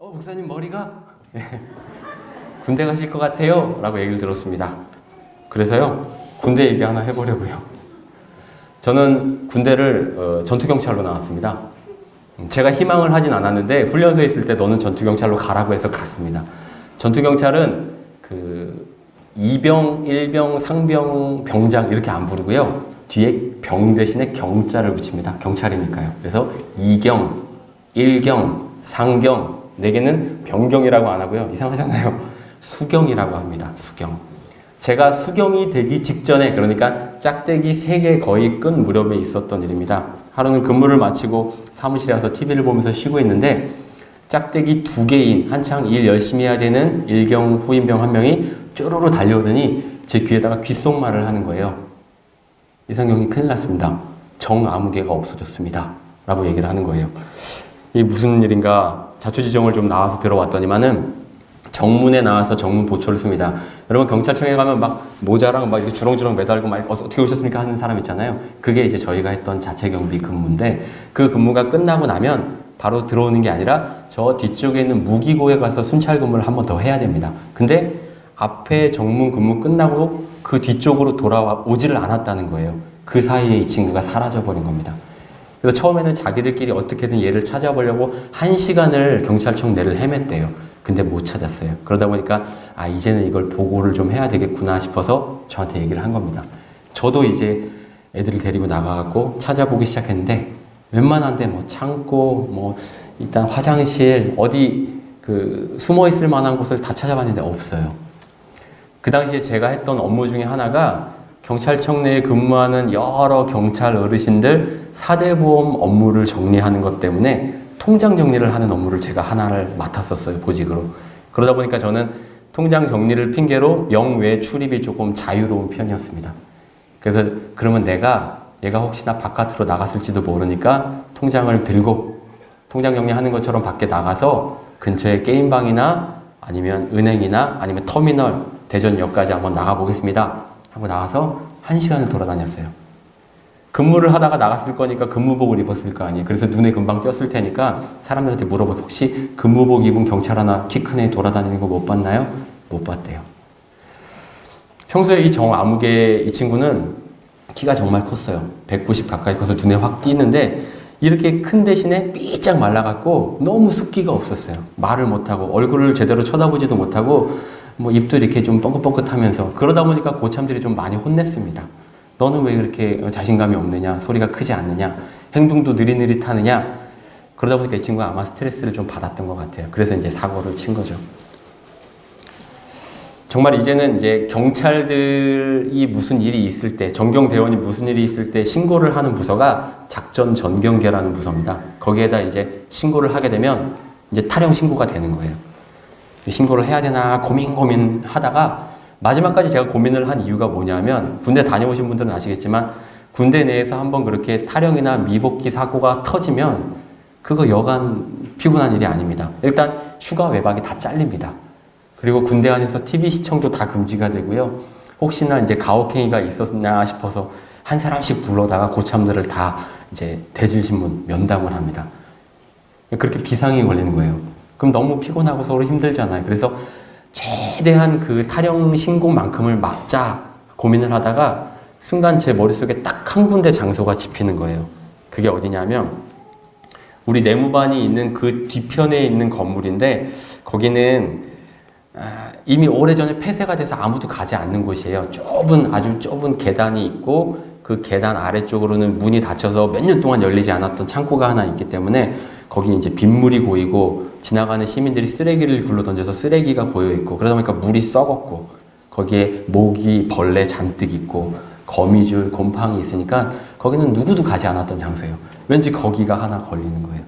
목사님 머리가 군대 가실 것 같아요 라고 얘기를 들었습니다. 그래서요 군대 얘기 하나 해보려고요. 저는 군대를 전투경찰로 나왔습니다. 제가 희망을 하진 않았는데 훈련소에 있을 때 너는 전투경찰로 가라고 해서 갔습니다. 전투경찰은 그 2병, 1병, 상병, 병장 이렇게 안 부르고요. 뒤에 병 대신에 경자를 붙입니다. 경찰이니까요. 그래서 2경, 1경, 상경, 내게는 병경이라고 안 하고요. 이상하잖아요. 수경이라고 합니다. 수경. 제가 수경이 되기 직전에, 그러니까 짝대기 3개 거의 끈 무렵에 있었던 일입니다. 하루는 근무를 마치고 사무실에 와서 TV를 보면서 쉬고 있는데 짝대기 2개인 한창 일 열심히 해야 되는 1경 후임병 한 명이 쪼로로 달려오더니 제 귀에다가 귓속말을 하는 거예요. 이상경이 큰일 났습니다. 정아무개가 없어졌습니다. 라고 얘기를 하는 거예요. 이게 무슨 일인가 자초지종을 좀 나와서 들어왔더니만은 정문에 나와서 정문 보초를 씁니다. 여러분 경찰청에 가면 막 모자랑 막 이렇게 주렁주렁 매달고 막 어떻게 오셨습니까 하는 사람 있잖아요. 그게 이제 저희가 했던 자체경비 근무인데 그 근무가 끝나고 나면 바로 들어오는 게 아니라 저 뒤쪽에 있는 무기고에 가서 순찰 근무를 한 번 더 해야 됩니다. 근데 앞에 정문 근무 끝나고 그 뒤쪽으로 돌아오지를 않았다는 거예요. 그 사이에 이 친구가 사라져버린 겁니다. 그래서 처음에는 자기들끼리 어떻게든 얘를 찾아보려고 1시간을 경찰청 내를 헤맸대요. 근데 못 찾았어요. 그러다 보니까 이제는 이걸 보고를 좀 해야 되겠구나 싶어서 저한테 얘기를 한 겁니다. 저도 이제 애들을 데리고 나가갖고 찾아보기 시작했는데 웬만한데 뭐 창고, 뭐 일단 화장실, 어디 그 숨어 있을 만한 곳을 다 찾아봤는데 없어요. 그 당시에 제가 했던 업무 중에 하나가 경찰청 내에 근무하는 여러 경찰 어르신들 사대보험 업무를 정리하는 것 때문에 통장 정리를 하는 업무를 제가 하나를 맡았었어요, 보직으로. 그러다 보니까 저는 통장 정리를 핑계로 영외 출입이 조금 자유로운 편이었습니다. 그래서 그러면 얘가 혹시나 바깥으로 나갔을지도 모르니까 통장을 들고 통장 정리하는 것처럼 밖에 나가서 근처에 게임방이나 아니면 은행이나 아니면 터미널, 대전역까지 한번 나가보겠습니다 하고 나가서 1시간을 돌아다녔어요. 근무를 하다가 나갔을 거니까 근무복을 입었을 거 아니에요. 그래서 눈에 금방 띄었을 테니까 사람들한테 물어보고 혹시 근무복 입은 경찰 하나 키 큰 애 돌아다니는 거 못 봤나요? 못 봤대요. 평소에 이 정아무개 이 친구는 키가 정말 컸어요. 190 가까이 커서 눈에 확 띄는데 이렇게 큰 대신에 삐짝 말라갖고 너무 숫기가 없었어요. 말을 못하고 얼굴을 제대로 쳐다보지도 못하고 뭐 입도 이렇게 좀 뻥긋뻥긋하면서 그러다 보니까 고참들이 좀 많이 혼냈습니다. 너는 왜 그렇게 자신감이 없느냐, 소리가 크지 않느냐, 행동도 느릿느릿하느냐. 그러다 보니까 이 친구가 아마 스트레스를 좀 받았던 것 같아요. 그래서 이제 사고를 친 거죠. 정말 이제는 이제 경찰들이 무슨 일이 있을 때, 전경대원이 무슨 일이 있을 때 신고를 하는 부서가 작전 전경계라는 부서입니다. 거기에다 이제 신고를 하게 되면 이제 탈영 신고가 되는 거예요. 신고를 해야 되나 고민 하다가 마지막까지 제가 고민을 한 이유가 뭐냐면 군대 다녀오신 분들은 아시겠지만 군대 내에서 한번 그렇게 탈영이나 미복귀 사고가 터지면 그거 여간 피곤한 일이 아닙니다. 일단 휴가 외박이 다 잘립니다. 그리고 군대 안에서 TV 시청도 다 금지가 되고요. 혹시나 이제 가혹행위가 있었나 싶어서 한 사람씩 불러다가 고참들을 다 이제 대질신문 면담을 합니다. 그렇게 비상이 걸리는 거예요. 그럼 너무 피곤하고 서로 힘들잖아요. 그래서 최대한 그 탈영 신고만큼을 막자 고민을 하다가 순간 제 머릿속에 딱 한 군데 장소가 집히는 거예요. 그게 어디냐면 우리 내무반이 있는 그 뒤편에 있는 건물인데 거기는 이미 오래전에 폐쇄가 돼서 아무도 가지 않는 곳이에요. 아주 좁은 계단이 있고 그 계단 아래쪽으로는 문이 닫혀서 몇 년 동안 열리지 않았던 창고가 하나 있기 때문에 거기 이제 빗물이 고이고 지나가는 시민들이 쓰레기를 굴러던져서 쓰레기가 고여있고 그러다 보니까 물이 썩었고 거기에 모기, 벌레 잔뜩 있고 거미줄, 곰팡이 있으니까 거기는 누구도 가지 않았던 장소예요. 왠지 거기가 하나 걸리는 거예요.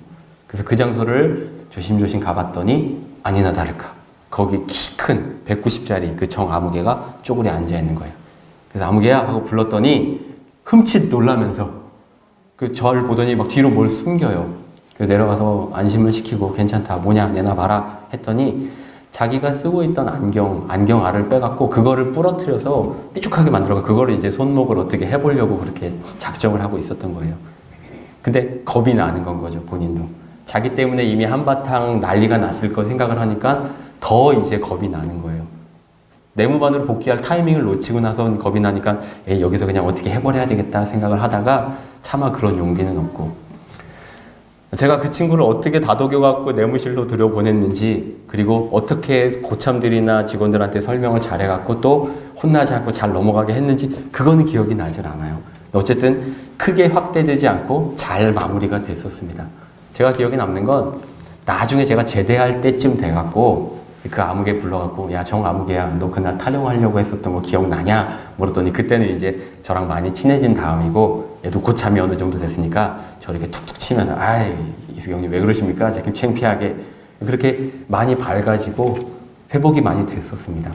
그래서 그 장소를 조심조심 가봤더니 아니나 다를까 거기 키 큰 190짜리 그 정아무개가 쪼그리 앉아있는 거예요. 그래서 아무개야 하고 불렀더니 흠칫 놀라면서 그 저를 보더니 막 뒤로 뭘 숨겨요. 그래서 내려가서 안심을 시키고 괜찮다 뭐냐 내놔봐라 했더니 자기가 쓰고 있던 안경 알을 빼갖고 그거를 부러뜨려서 삐죽하게 만들어서 그거를 이제 손목을 어떻게 해보려고 그렇게 작정을 하고 있었던 거예요. 근데 겁이 나는 건 거죠, 본인도. 자기 때문에 이미 한바탕 난리가 났을 거 생각을 하니까 더 이제 겁이 나는 거예요. 내무반으로 복귀할 타이밍을 놓치고 나선 겁이 나니까 여기서 그냥 어떻게 해버려야 되겠다 생각을 하다가 차마 그런 용기는 없고, 제가 그 친구를 어떻게 다독여갖고 내무실로 들여보냈는지, 그리고 어떻게 고참들이나 직원들한테 설명을 잘해갖고 또 혼나지 않고 잘 넘어가게 했는지 그거는 기억이 나질 않아요. 어쨌든 크게 확대되지 않고 잘 마무리가 됐었습니다. 제가 기억에 남는 건 나중에 제가 제대할 때쯤 돼갖고 그 아무개 불러갖고 야 정아무개야 너 그날 타령하려고 했었던 거 기억나냐 물었더니, 그때는 이제 저랑 많이 친해진 다음이고 얘도 고참이 어느 정도 됐으니까 저를 이렇게 툭툭 치면서 아이 이수경님 왜 그러십니까? 자꾸 창피하게, 그렇게 많이 밝아지고 회복이 많이 됐었습니다.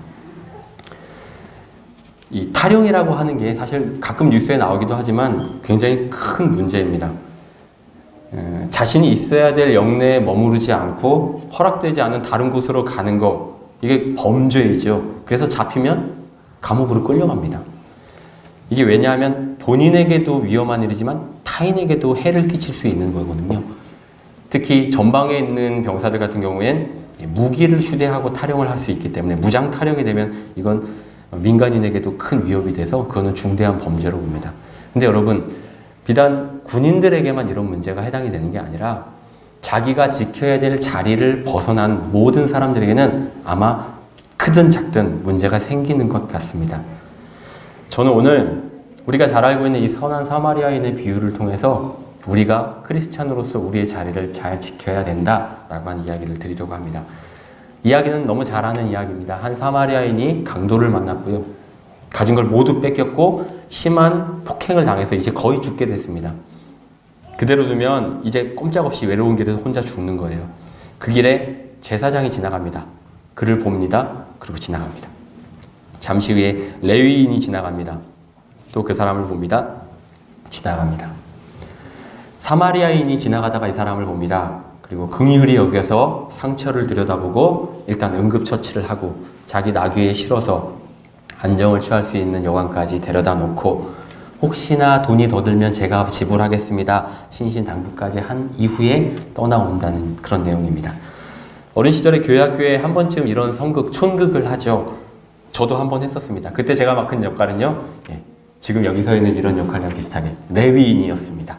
이 타령이라고 하는 게 사실 가끔 뉴스에 나오기도 하지만 굉장히 큰 문제입니다. 자신이 있어야 될 영내에 머무르지 않고 허락되지 않은 다른 곳으로 가는 거, 이게 범죄이죠. 그래서 잡히면 감옥으로 끌려갑니다. 이게 왜냐하면 본인에게도 위험한 일이지만 타인에게도 해를 끼칠 수 있는 거거든요. 특히 전방에 있는 병사들 같은 경우엔 무기를 휴대하고 타령을 할 수 있기 때문에 무장 타령이 되면 이건 민간인에게도 큰 위협이 돼서 그거는 중대한 범죄로 봅니다. 근데 여러분, 비단 군인들에게만 이런 문제가 해당이 되는 게 아니라 자기가 지켜야 될 자리를 벗어난 모든 사람들에게는 아마 크든 작든 문제가 생기는 것 같습니다. 저는 오늘 우리가 잘 알고 있는 이 선한 사마리아인의 비유를 통해서 우리가 크리스찬으로서 우리의 자리를 잘 지켜야 된다라고 하는 이야기를 드리려고 합니다. 이야기는 너무 잘 아는 이야기입니다. 한 사마리아인이 강도를 만났고요. 가진 걸 모두 뺏겼고 심한 폭행을 당해서 이제 거의 죽게 됐습니다. 그대로 두면 이제 꼼짝없이 외로운 길에서 혼자 죽는 거예요. 그 길에 제사장이 지나갑니다. 그를 봅니다. 그리고 지나갑니다. 잠시 후에 레위인이 지나갑니다. 또 그 사람을 봅니다. 지나갑니다. 사마리아인이 지나가다가 이 사람을 봅니다. 그리고 긍휼히 여겨서 상처를 들여다보고 일단 응급처치를 하고 자기 나귀에 실어서 안정을 취할 수 있는 여관까지 데려다 놓고 혹시나 돈이 더 들면 제가 지불하겠습니다. 신신당부까지 한 이후에 떠나온다는 그런 내용입니다. 어린 시절에 교회 학교에 한 번쯤 이런 성극, 촌극을 하죠. 저도 한 번 했었습니다. 그때 제가 맡은 역할은요, 지금 여기 서 있는 이런 역할이랑 비슷하게 레위인이었습니다.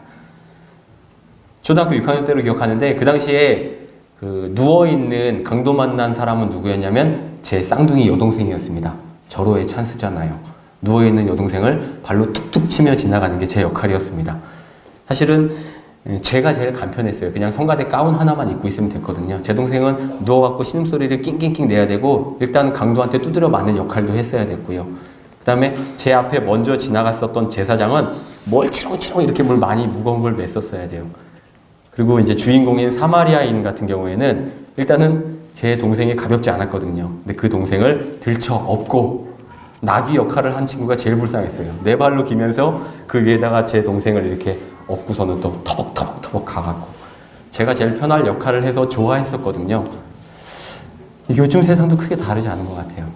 초등학교 6학년 때로 기억하는데 그 당시에 그 누워있는 강도 만난 사람은 누구였냐면 제 쌍둥이 여동생이었습니다. 절호의 찬스잖아요. 누워있는 여동생을 발로 툭툭 치며 지나가는 게 제 역할이었습니다. 사실은 제가 제일 간편했어요. 그냥 성가대 가운 하나만 입고 있으면 됐거든요. 제 동생은 누워갖고 신음소리를 낑낑낑 내야 되고 일단 강도한테 두드려 맞는 역할도 했어야 됐고요. 그 다음에 제 앞에 먼저 지나갔었던 제사장은 뭘 치렁치렁 이렇게 뭘 많이 무거운 걸 맸었어야 돼요. 그리고 이제 주인공인 사마리아인 같은 경우에는 일단은 제 동생이 가볍지 않았거든요. 근데 그 동생을 들쳐 업고 나귀 역할을 한 친구가 제일 불쌍했어요. 네 발로 기면서 그 위에다가 제 동생을 이렇게 업고서는 또 터벅터벅 가갖고 제가 제일 편할 역할을 해서 좋아했었거든요. 요즘 세상도 크게 다르지 않은 것 같아요.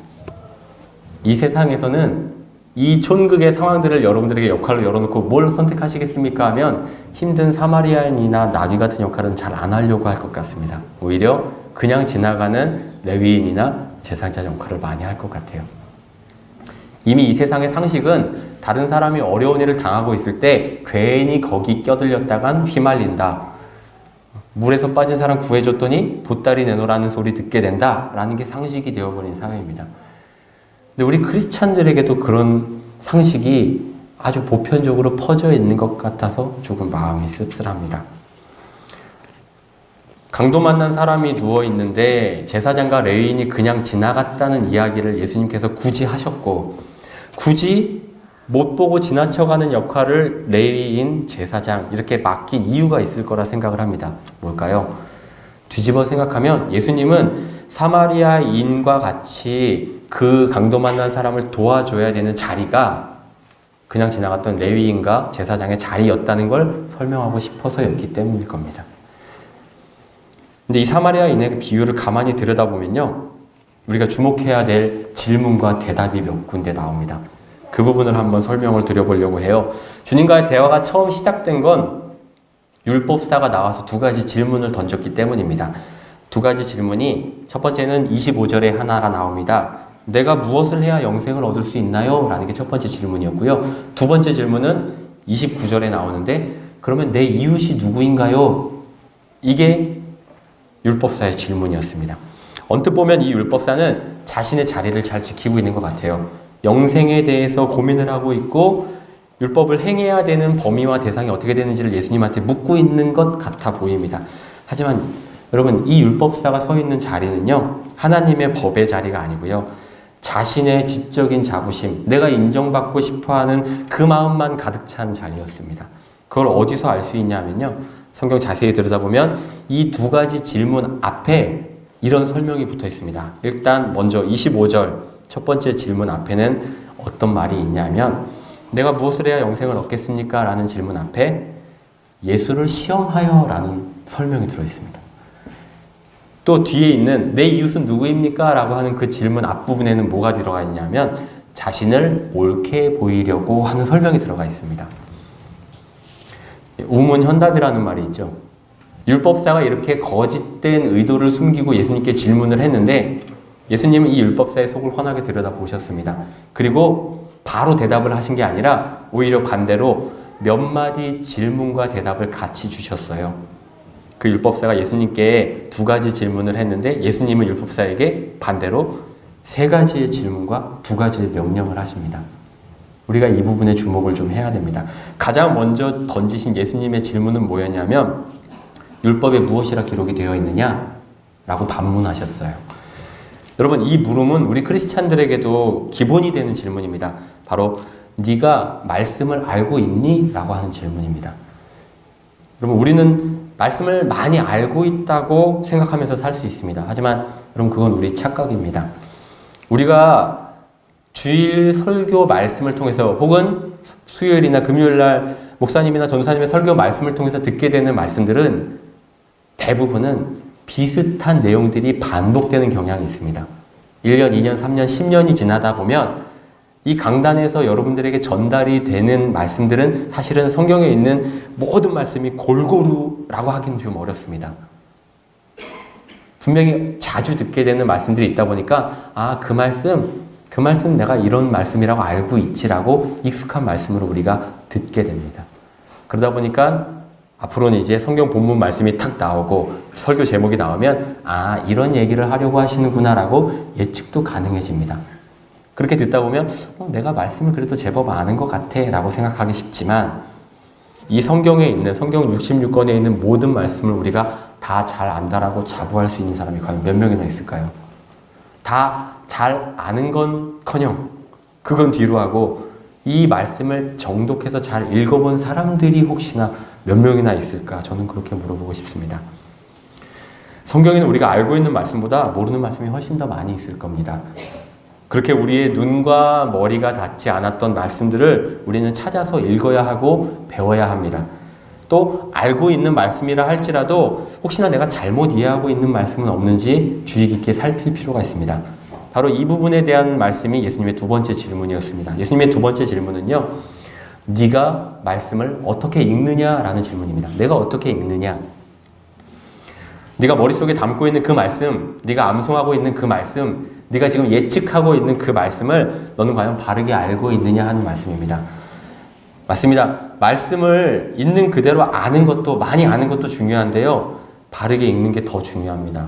이 세상에서는 이 촌극의 상황들을 여러분들에게 역할로 열어놓고 뭘 선택하시겠습니까 하면 힘든 사마리아인이나 나귀 같은 역할은 잘 안 하려고 할 것 같습니다. 오히려 그냥 지나가는 레위인이나 제사장 역할을 많이 할 것 같아요. 이미 이 세상의 상식은 다른 사람이 어려운 일을 당하고 있을 때 괜히 거기 껴들렸다간 휘말린다. 물에서 빠진 사람 구해줬더니 보따리 내놓으라는 소리 듣게 된다라는 게 상식이 되어버린 사회입니다. 근데 우리 크리스찬들에게도 그런 상식이 아주 보편적으로 퍼져 있는 것 같아서 조금 마음이 씁쓸합니다. 강도 만난 사람이 누워있는데 제사장과 레위인이 그냥 지나갔다는 이야기를 예수님께서 굳이 하셨고 굳이 못 보고 지나쳐가는 역할을 레위인, 제사장 이렇게 맡긴 이유가 있을 거라 생각을 합니다. 뭘까요? 뒤집어 생각하면 예수님은 사마리아인과 같이 그 강도 만난 사람을 도와줘야 되는 자리가 그냥 지나갔던 레위인과 제사장의 자리였다는 걸 설명하고 싶어서였기 때문일 겁니다. 근데 이 사마리아인의 비유를 가만히 들여다보면요, 우리가 주목해야 될 질문과 대답이 몇 군데 나옵니다. 그 부분을 한번 설명을 드려보려고 해요. 주님과의 대화가 처음 시작된 건 율법사가 나와서 두 가지 질문을 던졌기 때문입니다. 두 가지 질문이, 첫 번째는 25절에 하나가 나옵니다. 내가 무엇을 해야 영생을 얻을 수 있나요? 라는 게 첫 번째 질문이었고요. 두 번째 질문은 29절에 나오는데, 그러면 내 이웃이 누구인가요? 이게 율법사의 질문이었습니다. 언뜻 보면 이 율법사는 자신의 자리를 잘 지키고 있는 것 같아요. 영생에 대해서 고민을 하고 있고 율법을 행해야 되는 범위와 대상이 어떻게 되는지를 예수님한테 묻고 있는 것 같아 보입니다. 하지만 여러분, 이 율법사가 서 있는 자리는요, 하나님의 법의 자리가 아니고요, 자신의 지적인 자부심, 내가 인정받고 싶어하는 그 마음만 가득 찬 자리였습니다. 그걸 어디서 알 수 있냐면요, 성경 자세히 들여다보면 이 두 가지 질문 앞에 이런 설명이 붙어 있습니다. 일단 먼저 25절 첫 번째 질문 앞에는 어떤 말이 있냐면, 내가 무엇을 해야 영생을 얻겠습니까? 라는 질문 앞에 예수를 시험하여 라는 설명이 들어 있습니다. 또 뒤에 있는 내 이웃은 누구입니까? 라고 하는 그 질문 앞부분에는 뭐가 들어가 있냐면 자신을 옳게 보이려고 하는 설명이 들어가 있습니다. 우문현답이라는 말이 있죠. 율법사가 이렇게 거짓된 의도를 숨기고 예수님께 질문을 했는데 예수님은 이 율법사의 속을 훤하게 들여다보셨습니다. 그리고 바로 대답을 하신 게 아니라 오히려 반대로 몇 마디 질문과 대답을 같이 주셨어요. 그 율법사가 예수님께 두 가지 질문을 했는데 예수님은 율법사에게 반대로 세 가지의 질문과 두 가지의 명령을 하십니다. 우리가 이 부분에 주목을 좀 해야 됩니다. 가장 먼저 던지신 예수님의 질문은 뭐였냐면 율법에 무엇이라 기록이 되어 있느냐? 라고 반문하셨어요. 여러분, 이 물음은 우리 크리스찬들에게도 기본이 되는 질문입니다. 바로 네가 말씀을 알고 있니? 라고 하는 질문입니다. 여러분, 우리는 말씀을 많이 알고 있다고 생각하면서 살 수 있습니다. 하지만 여러분, 그건 우리 착각입니다. 우리가 주일 설교 말씀을 통해서 혹은 수요일이나 금요일날 목사님이나 전도사님의 설교 말씀을 통해서 듣게 되는 말씀들은 대부분은 비슷한 내용들이 반복되는 경향이 있습니다. 1년, 2년, 3년, 10년이 지나다 보면 이 강단에서 여러분들에게 전달이 되는 말씀들은 사실은 성경에 있는 모든 말씀이 골고루라고 하기는 좀 어렵습니다. 분명히 자주 듣게 되는 말씀들이 있다 보니까 그 말씀 내가 이런 말씀이라고 알고 있지라고 익숙한 말씀으로 우리가 듣게 됩니다. 그러다 보니까 앞으로는 이제 성경 본문 말씀이 탁 나오고 설교 제목이 나오면 이런 얘기를 하려고 하시는구나라고 예측도 가능해집니다. 그렇게 듣다 보면 내가 말씀을 그래도 제법 아는 것 같아 라고 생각하기 쉽지만 이 성경에 있는 성경 66권에 있는 모든 말씀을 우리가 다 잘 안다라고 자부할 수 있는 사람이 과연 몇 명이나 있을까요? 다 잘 아는 건커녕 그건 뒤로 하고 이 말씀을 정독해서 잘 읽어본 사람들이 혹시나 몇 명이나 있을까? 저는 그렇게 물어보고 싶습니다. 성경에는 우리가 알고 있는 말씀보다 모르는 말씀이 훨씬 더 많이 있을 겁니다. 그렇게 우리의 눈과 머리가 닿지 않았던 말씀들을 우리는 찾아서 읽어야 하고 배워야 합니다. 또 알고 있는 말씀이라 할지라도 혹시나 내가 잘못 이해하고 있는 말씀은 없는지 주의 깊게 살필 필요가 있습니다. 바로 이 부분에 대한 말씀이 예수님의 두 번째 질문이었습니다. 예수님의 두 번째 질문은요, 네가 말씀을 어떻게 읽느냐라는 질문입니다. 내가 어떻게 읽느냐? 네가 머릿속에 담고 있는 그 말씀, 네가 암송하고 있는 그 말씀, 네가 지금 예측하고 있는 그 말씀을 너는 과연 바르게 알고 있느냐 하는 말씀입니다. 맞습니다. 말씀을 있는 그대로 아는 것도, 많이 아는 것도 중요한데요, 바르게 읽는 게 더 중요합니다.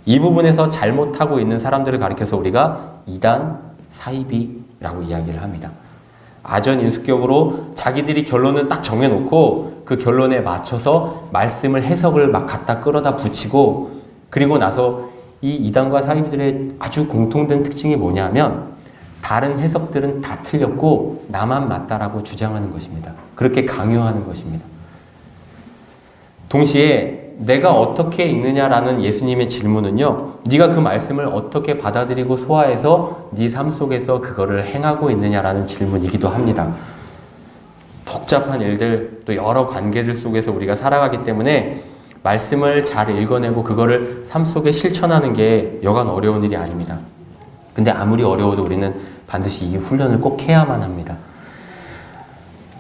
이 부분에서 잘못하고 있는 사람들을 가리켜서 우리가 이단, 사이비라고 이야기를 합니다. 아전인수격으로 자기들이 결론을 딱 정해놓고 그 결론에 맞춰서 말씀을 해석을 막 갖다 끌어다 붙이고, 그리고 나서 이 이단과 사이비들의 아주 공통된 특징이 뭐냐면 다른 해석들은 다 틀렸고 나만 맞다라고 주장하는 것입니다. 그렇게 강요하는 것입니다. 동시에 내가 어떻게 읽느냐라는 예수님의 질문은요, 네가 그 말씀을 어떻게 받아들이고 소화해서 네 삶 속에서 그거를 행하고 있느냐라는 질문이기도 합니다. 복잡한 일들, 또 여러 관계들 속에서 우리가 살아가기 때문에 말씀을 잘 읽어내고 그거를 삶 속에 실천하는 게 여간 어려운 일이 아닙니다. 근데 아무리 어려워도 우리는 반드시 이 훈련을 꼭 해야만 합니다.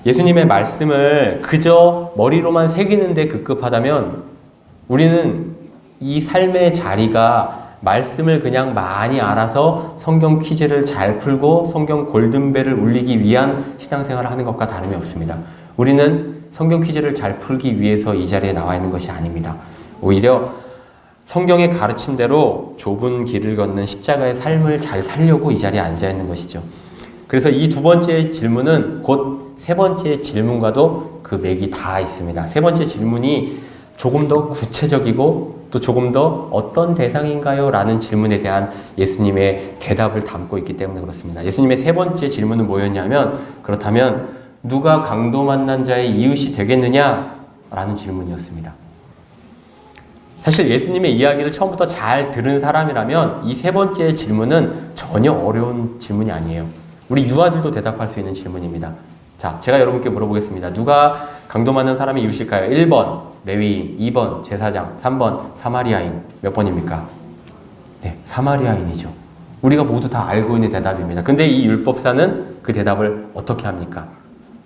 예수님의 말씀을 그저 머리로만 새기는데 급급하다면 우리는 이 삶의 자리가 말씀을 그냥 많이 알아서 성경 퀴즈를 잘 풀고 성경 골든벨을 울리기 위한 신앙생활을 하는 것과 다름이 없습니다. 우리는 성경 퀴즈를 잘 풀기 위해서 이 자리에 나와 있는 것이 아닙니다. 오히려 성경의 가르침대로 좁은 길을 걷는 십자가의 삶을 잘 살려고 이 자리에 앉아 있는 것이죠. 그래서 이 두 번째 질문은 곧 세 번째 질문과도 그 맥이 다 있습니다. 세 번째 질문이 조금 더 구체적이고 또 조금 더 어떤 대상인가요? 라는 질문에 대한 예수님의 대답을 담고 있기 때문에 그렇습니다. 예수님의 세 번째 질문은 뭐였냐면, 그렇다면 누가 강도 만난 자의 이웃이 되겠느냐? 라는 질문이었습니다. 사실 예수님의 이야기를 처음부터 잘 들은 사람이라면 이 세 번째 질문은 전혀 어려운 질문이 아니에요. 우리 유아들도 대답할 수 있는 질문입니다. 자, 제가 여러분께 물어보겠습니다. 누가 강도 만난 사람의 이웃일까요? 1번 레위인, 2번 제사장, 3번 사마리아인. 몇 번입니까? 네, 사마리아인이죠. 우리가 모두 다 알고 있는 대답입니다. 근데 이 율법사는 그 대답을 어떻게 합니까?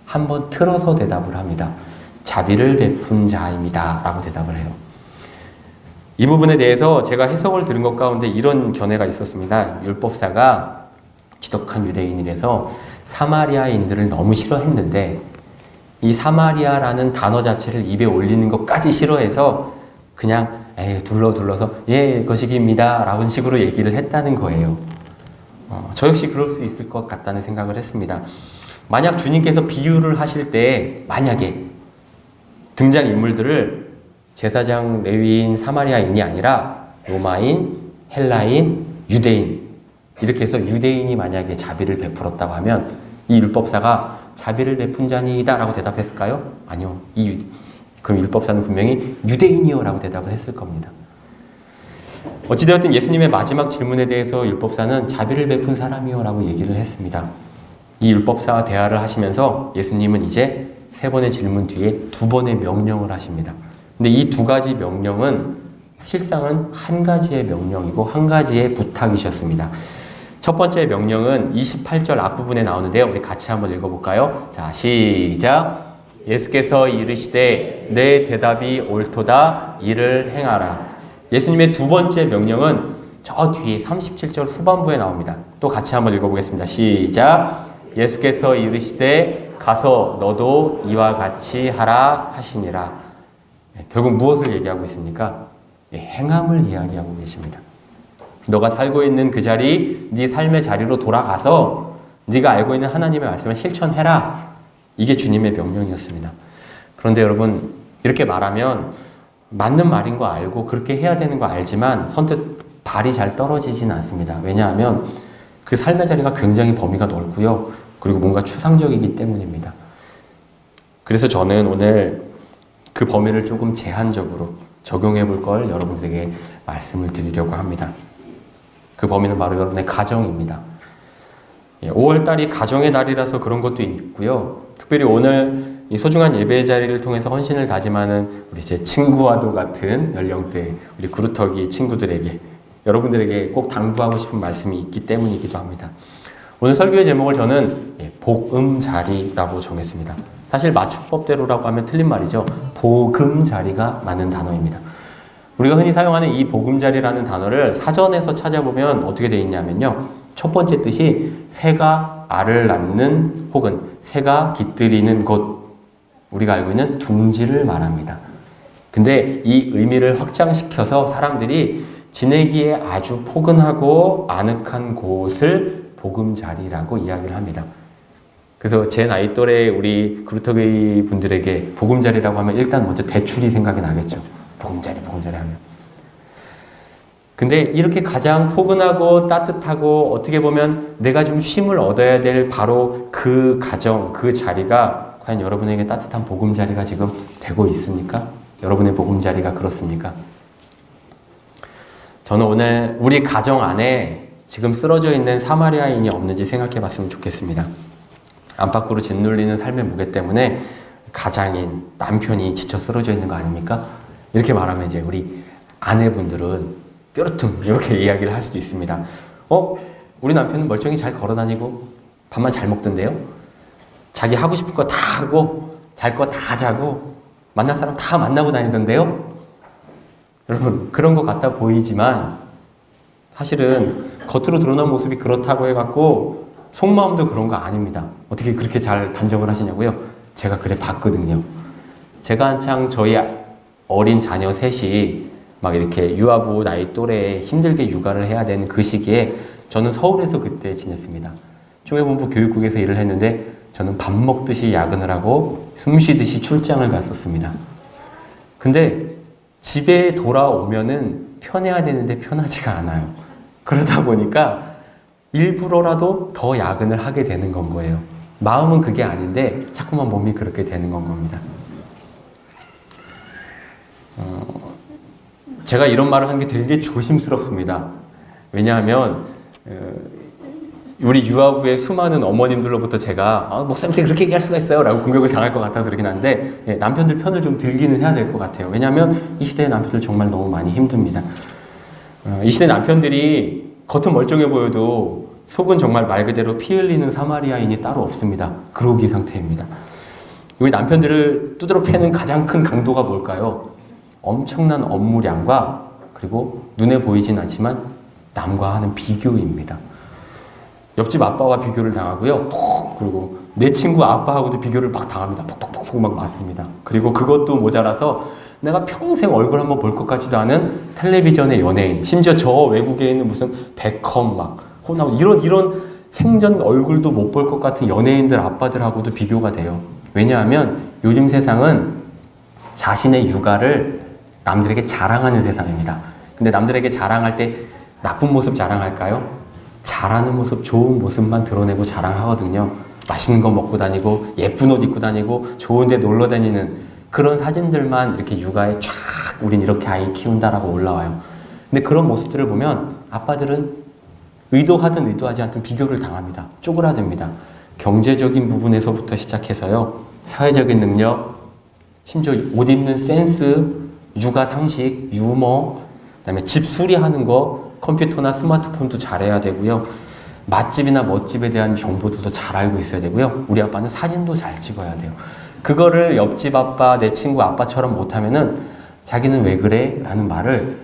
한번 틀어서 대답을 합니다. 자비를 베푼 자입니다 라고 대답을 해요. 이 부분에 대해서 제가 해석을 들은 것 가운데 이런 견해가 있었습니다. 율법사가 지독한 유대인이라서 사마리아인들을 너무 싫어했는데 이 사마리아라는 단어 자체를 입에 올리는 것까지 싫어해서 그냥 둘러서 예, 거시기입니다 라는 식으로 얘기를 했다는 거예요. 저 역시 그럴 수 있을 것 같다는 생각을 했습니다. 만약 주님께서 비유를 하실 때 만약에 등장인물들을 제사장, 레위인, 사마리아인이 아니라 로마인, 헬라인, 유대인 이렇게 해서 유대인이 만약에 자비를 베풀었다고 하면 이 율법사가 자비를 베푼 자니이다 라고 대답했을까요? 아니요. 그럼 율법사는 분명히 유대인이요 라고 대답을 했을 겁니다. 어찌되었든 예수님의 마지막 질문에 대해서 율법사는 자비를 베푼 사람이요 라고 얘기를 했습니다. 이 율법사와 대화를 하시면서 예수님은 이제 세 번의 질문 뒤에 두 번의 명령을 하십니다. 근데 이 두 가지 명령은 실상은 한 가지의 명령이고 한 가지의 부탁이셨습니다. 첫 번째 명령은 28절 앞부분에 나오는데요. 우리 같이 한번 읽어볼까요? 자, 시작. 예수께서 이르시되 내 대답이 옳도다 이를 행하라. 예수님의 두 번째 명령은 저 뒤에 37절 후반부에 나옵니다. 또 같이 한번 읽어보겠습니다. 시작. 예수께서 이르시되 가서 너도 이와 같이 하라 하시니라. 결국 무엇을 얘기하고 있습니까? 행함을 이야기하고 계십니다. 너가 살고 있는 그 자리, 네 삶의 자리로 돌아가서 네가 알고 있는 하나님의 말씀을 실천해라. 이게 주님의 명령이었습니다. 그런데 여러분, 이렇게 말하면 맞는 말인 거 알고 그렇게 해야 되는 거 알지만 선뜻 발이 잘 떨어지진 않습니다. 왜냐하면 그 삶의 자리가 굉장히 범위가 넓고요. 그리고 뭔가 추상적이기 때문입니다. 그래서 저는 오늘 그 범위를 조금 제한적으로 적용해 볼 걸 여러분들에게 말씀을 드리려고 합니다. 그 범위는 바로 여러분의 가정입니다. 5월달이 가정의 달이라서 그런 것도 있고요. 특별히 오늘 이 소중한 예배의 자리를 통해서 헌신을 다짐하는 우리 제 친구와도 같은 연령대 우리 구루터기 친구들에게 여러분들에게 꼭 당부하고 싶은 말씀이 있기 때문이기도 합니다. 오늘 설교의 제목을 저는 복음자리라고 정했습니다. 사실 맞춤법대로라고 하면 틀린 말이죠. 복음자리가 맞는 단어입니다. 우리가 흔히 사용하는 이 복음자리라는 단어를 사전에서 찾아보면 어떻게 되어 있냐면요. 첫 번째 뜻이 새가 알을 낳는 혹은 새가 깃들이는 곳, 우리가 알고 있는 둥지를 말합니다. 근데 이 의미를 확장시켜서 사람들이 지내기에 아주 포근하고 아늑한 곳을 복음자리라고 이야기를 합니다. 그래서 제 나이 또래 우리 구루터기 분들에게 복음자리라고 하면 일단 먼저 대출이 생각이 나겠죠. 복음자리 하면. 근데 이렇게 가장 포근하고 따뜻하고 어떻게 보면 내가 좀 쉼을 얻어야 될 바로 그 가정, 그 자리가 과연 여러분에게 따뜻한 복음자리가 지금 되고 있습니까? 여러분의 복음자리가 그렇습니까? 저는 오늘 우리 가정 안에 지금 쓰러져 있는 사마리아인이 없는지 생각해 봤으면 좋겠습니다. 안팎으로 짓눌리는 삶의 무게 때문에 가장인 남편이 지쳐 쓰러져 있는 거 아닙니까? 이렇게 말하면 이제 우리 아내분들은 뾰루퉁 이렇게 이야기를 할 수도 있습니다. 우리 남편은 멀쩡히 잘 걸어다니고 밥만 잘 먹던데요? 자기 하고 싶은 거 다 하고 잘 거 다 자고 만날 사람 다 만나고 다니던데요. 여러분 그런 것 같아 보이지만 사실은 겉으로 드러난 모습이 그렇다고 해갖고 속마음도 그런 거 아닙니다. 어떻게 그렇게 잘 단정을 하시냐고요? 제가 그래 봤거든요. 제가 한창 저희 어린 자녀 셋이 막 이렇게 유아부 나이 또래에 힘들게 육아를 해야 되는 그 시기에 저는 서울에서 그때 지냈습니다. 총회본부 교육국에서 일을 했는데 저는 밥 먹듯이 야근을 하고 숨 쉬듯이 출장을 갔었습니다. 근데 집에 돌아오면은 편해야 되는데 편하지가 않아요. 그러다 보니까 일부러라도 더 야근을 하게 되는 건 거예요. 마음은 그게 아닌데 자꾸만 몸이 그렇게 되는 건 겁니다. 제가 이런 말을 한 게 되게 조심스럽습니다. 왜냐하면 우리 유아부의 수많은 어머님들로부터 제가 목사님한테 그렇게 얘기할 수가 있어요 라고 공격을 당할 것 같아서 그렇긴 한데 남편들 편을 좀 들기는 해야 될 것 같아요. 왜냐하면 이 시대의 남편들 정말 너무 많이 힘듭니다. 이 시대 남편들이 겉은 멀쩡해 보여도 속은 정말 말 그대로 피 흘리는 사마리아인이 따로 없습니다. 그러기 상태입니다. 우리 남편들을 두드러 패는 가장 큰 강도가 뭘까요? 엄청난 업무량과 그리고 눈에 보이진 않지만 남과 하는 비교입니다. 옆집 아빠와 비교를 당하고요. 그리고 내 친구 아빠하고도 비교를 막 당합니다. 폭폭폭폭 막 맞습니다. 그리고 그것도 모자라서 내가 평생 얼굴 한번 볼 것 같지도 않은 텔레비전의 연예인, 심지어 저 외국에 있는 무슨 베컴 막 호나우 이런 생전 얼굴도 못 볼 것 같은 연예인들 아빠들하고도 비교가 돼요. 왜냐하면 요즘 세상은 자신의 육아를 남들에게 자랑하는 세상입니다. 근데 남들에게 자랑할 때 나쁜 모습 자랑할까요? 잘하는 모습, 좋은 모습만 드러내고 자랑하거든요. 맛있는 거 먹고 다니고 예쁜 옷 입고 다니고 좋은 데 놀러 다니는 그런 사진들만 이렇게 육아에 쫙 우린 이렇게 아이 키운다라고 올라와요. 근데 그런 모습들을 보면 아빠들은 의도하든 의도하지 않든 비교를 당합니다. 쪼그라듭니다. 경제적인 부분에서부터 시작해서요. 사회적인 능력, 심지어 옷 입는 센스, 육아 상식, 유머, 그다음에 집 수리하는 거, 컴퓨터나 스마트폰도 잘해야 되고요. 맛집이나 멋집에 대한 정보도 잘 알고 있어야 되고요. 우리 아빠는 사진도 잘 찍어야 돼요. 그거를 옆집 아빠, 내 친구 아빠처럼 못하면은 자기는 왜 그래? 라는 말을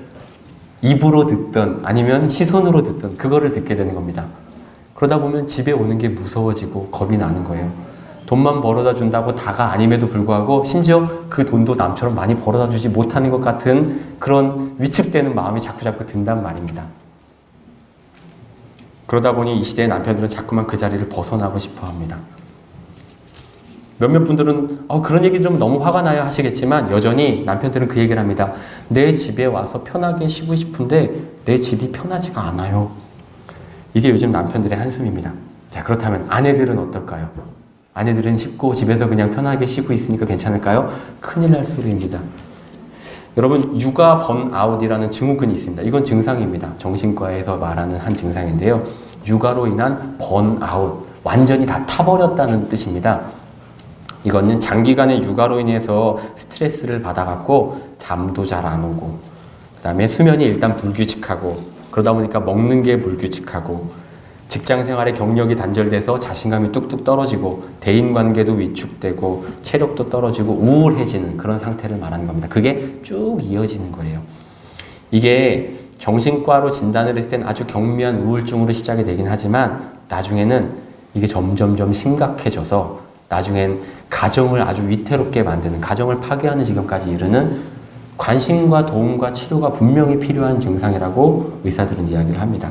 입으로 듣든 아니면 시선으로 듣든 그거를 듣게 되는 겁니다. 그러다 보면 집에 오는 게 무서워지고 겁이 나는 거예요. 돈만 벌어다 준다고 다가 아님에도 불구하고 심지어 그 돈도 남처럼 많이 벌어다 주지 못하는 것 같은 그런 위축되는 마음이 자꾸자꾸 든단 말입니다. 그러다 보니 이 시대의 남편들은 자꾸만 그 자리를 벗어나고 싶어 합니다. 몇몇 분들은 그런 얘기 들으면 너무 화가 나요 하시겠지만 여전히 남편들은 그 얘기를 합니다. 내 집에 와서 편하게 쉬고 싶은데 내 집이 편하지가 않아요. 이게 요즘 남편들의 한숨입니다. 자, 그렇다면 아내들은 어떨까요? 아내들은 쉽고 집에서 그냥 편하게 쉬고 있으니까 괜찮을까요? 큰일 날 소리입니다. 여러분, 육아 번아웃이라는 증후군이 있습니다. 이건 증상입니다. 정신과에서 말하는 한 증상인데요. 육아로 인한 번아웃, 완전히 다 타버렸다는 뜻입니다. 이거는 장기간의 육아로 인해서 스트레스를 받아갖고 잠도 잘 안 오고 그 다음에 수면이 일단 불규칙하고 그러다 보니까 먹는 게 불규칙하고 직장생활의 경력이 단절돼서 자신감이 뚝뚝 떨어지고 대인관계도 위축되고 체력도 떨어지고 우울해지는 그런 상태를 말하는 겁니다. 그게 쭉 이어지는 거예요. 이게 정신과로 진단을 했을 땐 아주 경미한 우울증으로 시작이 되긴 하지만 나중에는 이게 점점점 심각해져서 나중엔 가정을 아주 위태롭게 만드는, 가정을 파괴하는 지경까지 이르는 관심과 도움과 치료가 분명히 필요한 증상이라고 의사들은 이야기를 합니다.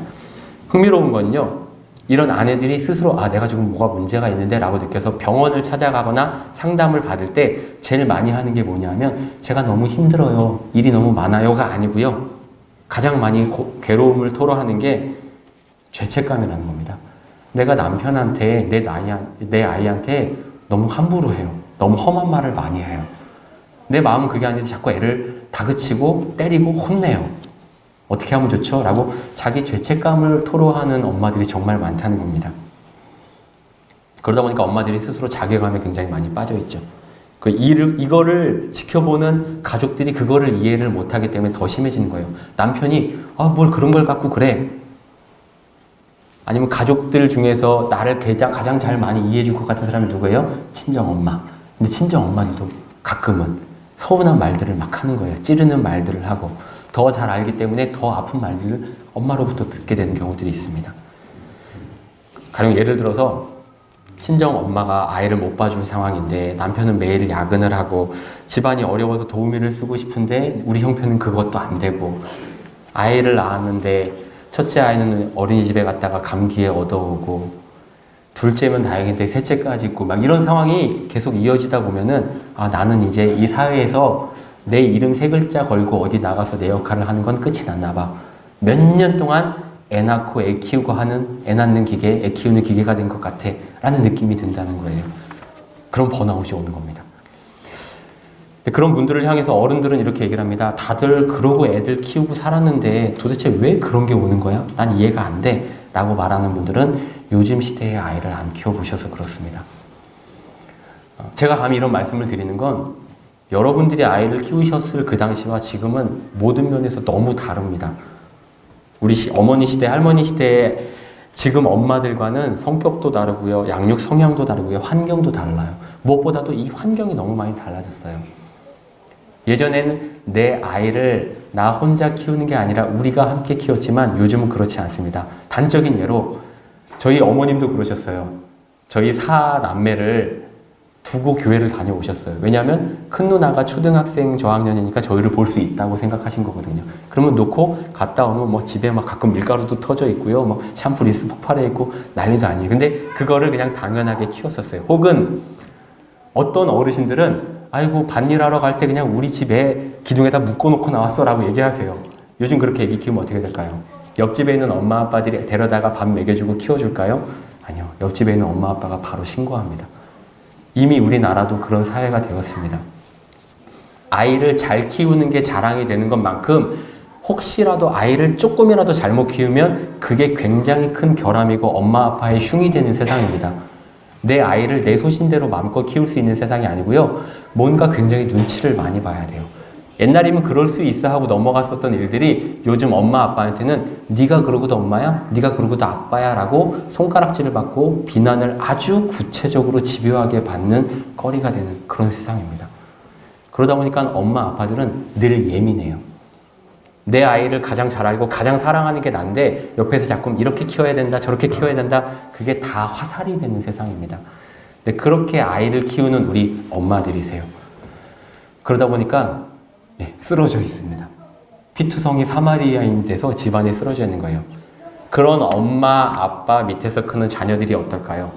흥미로운 건요, 이런 아내들이 스스로 내가 지금 뭐가 문제가 있는데 라고 느껴서 병원을 찾아가거나 상담을 받을 때 제일 많이 하는 게 뭐냐면 제가 너무 힘들어요, 일이 너무 많아요가 아니고요, 가장 많이 괴로움을 토로하는 게 죄책감이라는 겁니다. 내가 남편한테 내 아이한테 너무 함부로 해요. 너무 험한 말을 많이 해요. 내 마음은 그게 아닌데 자꾸 애를 다그치고 때리고 혼내요. 어떻게 하면 좋죠? 라고 자기 죄책감을 토로하는 엄마들이 정말 많다는 겁니다. 그러다 보니까 엄마들이 스스로 자괴감에 굉장히 많이 빠져있죠. 이거를 지켜보는 가족들이 그거를 이해를 못하기 때문에 더 심해지는 거예요. 남편이 뭘 그런 걸 갖고 그래? 아니면 가족들 중에서 나를 가장 잘 많이 이해해 줄 것 같은 사람이 누구예요? 친정엄마. 근데 친정엄마들도 가끔은 서운한 말들을 막 하는 거예요. 찌르는 말들을 하고 더 잘 알기 때문에 더 아픈 말들을 엄마로부터 듣게 되는 경우들이 있습니다. 가령 예를 들어서 친정엄마가 아이를 못 봐줄 상황인데 남편은 매일 야근을 하고 집안이 어려워서 도우미를 쓰고 싶은데 우리 형편은 그것도 안 되고 아이를 낳았는데 첫째 아이는 어린이집에 갔다가 감기에 얻어오고 둘째면 다행인데 셋째까지 있고 막 이런 상황이 계속 이어지다 보면은 아, 나는 이제 이 사회에서 내 이름 세 글자 걸고 어디 나가서 내 역할을 하는 건 끝이 났나 봐. 몇 년 동안 애 낳고 애 키우고 하는 애 낳는 기계, 애 키우는 기계가 된 것 같아 라는 느낌이 든다는 거예요. 그런 번아웃이 오는 겁니다. 그런 분들을 향해서 어른들은 이렇게 얘기를 합니다. 다들 그러고 애들 키우고 살았는데 도대체 왜 그런 게 오는 거야? 난 이해가 안 돼 라고 말하는 분들은 요즘 시대의 아이를 안 키워보셔서 그렇습니다. 제가 감히 이런 말씀을 드리는 건 여러분들이 아이를 키우셨을 그 당시와 지금은 모든 면에서 너무 다릅니다. 우리 어머니 시대, 할머니 시대에 지금 엄마들과는 성격도 다르고요, 양육 성향도 다르고요, 환경도 달라요. 무엇보다도 이 환경이 너무 많이 달라졌어요. 예전에는 내 아이를 나 혼자 키우는 게 아니라 우리가 함께 키웠지만 요즘은 그렇지 않습니다. 단적인 예로 저희 어머님도 그러셨어요. 저희 사남매를 두고 교회를 다녀오셨어요. 왜냐하면 큰 누나가 초등학생 저학년이니까 저희를 볼 수 있다고 생각하신 거거든요. 그러면 놓고 갔다 오면 뭐 집에 막 가끔 밀가루도 터져 있고요. 뭐 샴푸 리스 폭발해 있고 난리도 아니에요. 근데 그거를 그냥 당연하게 키웠었어요. 혹은 어떤 어르신들은 아이고 밭일하러 갈 때 그냥 우리 집에 기둥에다 묶어놓고 나왔어 라고 얘기하세요. 요즘 그렇게 애기 키우면 어떻게 될까요? 옆집에 있는 엄마 아빠들이 데려다가 밥 먹여주고 키워줄까요? 아니요. 옆집에 있는 엄마 아빠가 바로 신고합니다. 이미 우리나라도 그런 사회가 되었습니다. 아이를 잘 키우는 게 자랑이 되는 것만큼 혹시라도 아이를 조금이라도 잘못 키우면 그게 굉장히 큰 결함이고 엄마 아빠의 흉이 되는 세상입니다. 내 아이를 내 소신대로 마음껏 키울 수 있는 세상이 아니고요. 뭔가 굉장히 눈치를 많이 봐야 돼요. 옛날이면 그럴 수 있어 하고 넘어갔었던 일들이 요즘 엄마 아빠한테는 네가 그러고도 엄마야? 네가 그러고도 아빠야? 라고 손가락질을 받고 비난을 아주 구체적으로 집요하게 받는 거리가 되는 그런 세상입니다. 그러다 보니까 엄마 아빠들은 늘 예민해요. 내 아이를 가장 잘 알고 가장 사랑하는 게 난데 옆에서 자꾸 이렇게 키워야 된다 저렇게 키워야 된다 그게 다 화살이 되는 세상입니다. 근데 그렇게 아이를 키우는 우리 엄마들이세요. 그러다 보니까 쓰러져 있습니다. 피투성이 사마리아인 돼서 집안에 쓰러져 있는 거예요. 그런 엄마, 아빠 밑에서 크는 자녀들이 어떨까요?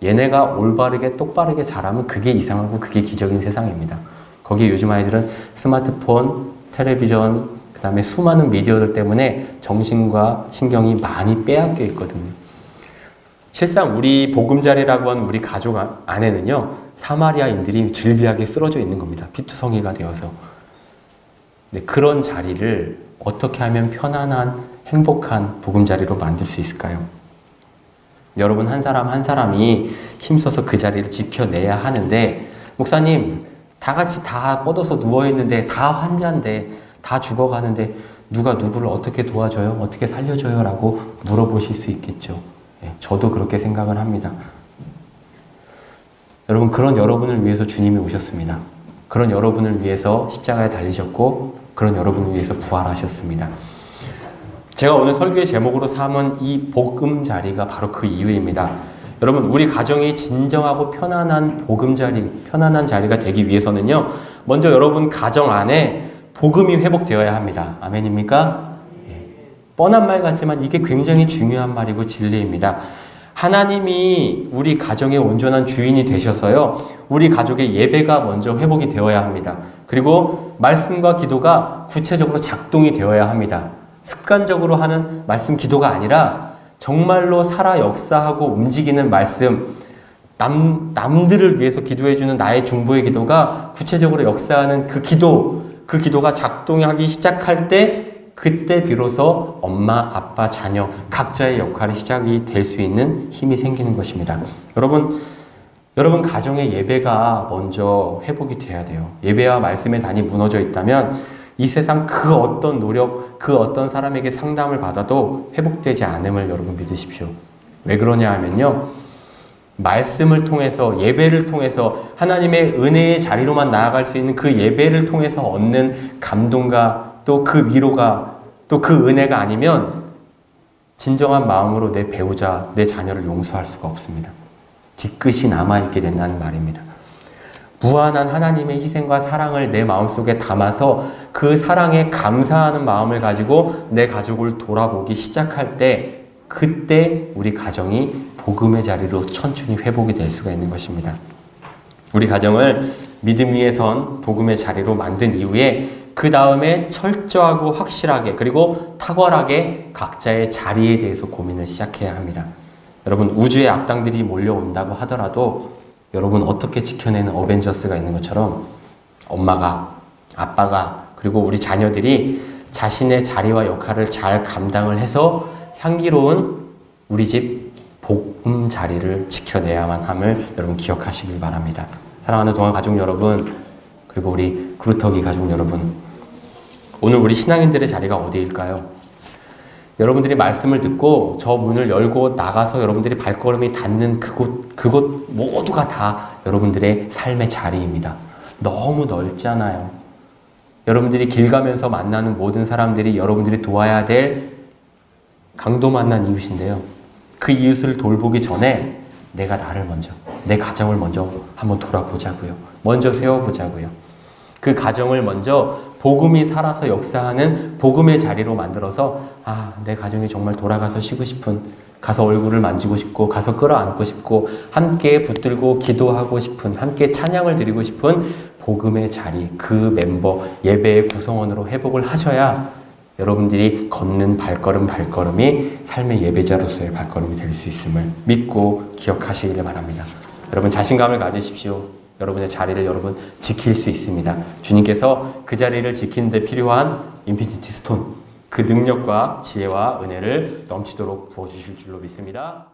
얘네가 올바르게 똑바르게 자라면 그게 이상하고 그게 기적인 세상입니다. 거기에 요즘 아이들은 스마트폰, 텔레비전, 그 다음에 수많은 미디어들 때문에 정신과 신경이 많이 빼앗겨 있거든요. 실상 우리 보금자리라고 하는 우리 가족 안에는요, 사마리아인들이 즐비하게 쓰러져 있는 겁니다. 피투성이가 되어서. 네, 그런 자리를 어떻게 하면 편안한, 행복한 보금자리로 만들 수 있을까요? 여러분 한 사람 한 사람이 힘써서 그 자리를 지켜내야 하는데 목사님 다 같이 다 뻗어서 누워있는데 다 환자인데 다 죽어가는데 누가 누구를 어떻게 도와줘요? 어떻게 살려줘요? 라고 물어보실 수 있겠죠. 저도 그렇게 생각을 합니다. 여러분 그런 여러분을 위해서 주님이 오셨습니다. 그런 여러분을 위해서 십자가에 달리셨고 그런 여러분을 위해서 부활하셨습니다. 제가 오늘 설교의 제목으로 삼은 이 복음자리가 바로 그 이유입니다. 여러분 우리 가정이 진정하고 편안한 복음자리, 편안한 자리가 되기 위해서는요. 먼저 여러분 가정 안에 복음이 회복되어야 합니다. 아멘입니까? 뻔한 말 같지만 이게 굉장히 중요한 말이고 진리입니다. 하나님이 우리 가정의 온전한 주인이 되셔서요. 우리 가족의 예배가 먼저 회복이 되어야 합니다. 그리고 말씀과 기도가 구체적으로 작동이 되어야 합니다. 습관적으로 하는 말씀 기도가 아니라 정말로 살아 역사하고 움직이는 말씀, 남들을 위해서 기도해주는 나의 중보의 기도가 구체적으로 역사하는 그 기도가 작동하기 시작할 때 그때 비로소 엄마, 아빠, 자녀 각자의 역할이 시작이 될 수 있는 힘이 생기는 것입니다. 여러분 가정의 예배가 먼저 회복이 돼야 돼요. 예배와 말씀의 단이 무너져 있다면 이 세상 그 어떤 노력, 그 어떤 사람에게 상담을 받아도 회복되지 않음을 여러분 믿으십시오. 왜 그러냐 하면요. 말씀을 통해서, 예배를 통해서 하나님의 은혜의 자리로만 나아갈 수 있는 그 예배를 통해서 얻는 감동과 또 그 위로가, 또 그 은혜가 아니면 진정한 마음으로 내 배우자, 내 자녀를 용서할 수가 없습니다. 뒤끝이 남아있게 된다는 말입니다. 무한한 하나님의 희생과 사랑을 내 마음속에 담아서 그 사랑에 감사하는 마음을 가지고 내 가족을 돌아보기 시작할 때, 그때 우리 가정이 복음의 자리로 천천히 회복이 될 수가 있는 것입니다. 우리 가정을 믿음 위에 선 복음의 자리로 만든 이후에 그 다음에 철저하고 확실하게 그리고 탁월하게 각자의 자리에 대해서 고민을 시작해야 합니다. 여러분, 우주의 악당들이 몰려온다고 하더라도 여러분 어떻게 지켜내는 어벤져스가 있는 것처럼 엄마가, 아빠가, 그리고 우리 자녀들이 자신의 자리와 역할을 잘 감당을 해서 향기로운 우리 집 복음 자리를 지켜내야만 함을 여러분 기억하시길 바랍니다. 사랑하는 동안 가족 여러분, 그리고 우리 구루터기 가족 여러분, 오늘 우리 신앙인들의 자리가 어디일까요? 여러분들이 말씀을 듣고 저 문을 열고 나가서 여러분들이 발걸음이 닿는 그곳 모두가 다 여러분들의 삶의 자리입니다. 너무 넓잖아요. 여러분들이 길 가면서 만나는 모든 사람들이 여러분들이 도와야 될 강도 만난 이웃인데요. 그 이웃을 돌보기 전에 내가 나를 먼저, 내 가정을 먼저 한번 돌아보자고요. 먼저 세워보자고요. 그 가정을 먼저 복음이 살아서 역사하는 복음의 자리로 만들어서 내 가정이 정말 돌아가서 쉬고 싶은, 가서 얼굴을 만지고 싶고 가서 끌어안고 싶고 함께 붙들고 기도하고 싶은, 함께 찬양을 드리고 싶은 복음의 자리, 그 멤버, 예배의 구성원으로 회복을 하셔야 여러분들이 걷는 발걸음이 삶의 예배자로서의 발걸음이 될 수 있음을 믿고 기억하시길 바랍니다. 여러분 자신감을 가지십시오. 여러분의 자리를 여러분 지킬 수 있습니다. 주님께서 그 자리를 지키는 데 필요한 인피니티 스톤, 그 능력과 지혜와 은혜를 넘치도록 부어주실 줄로 믿습니다.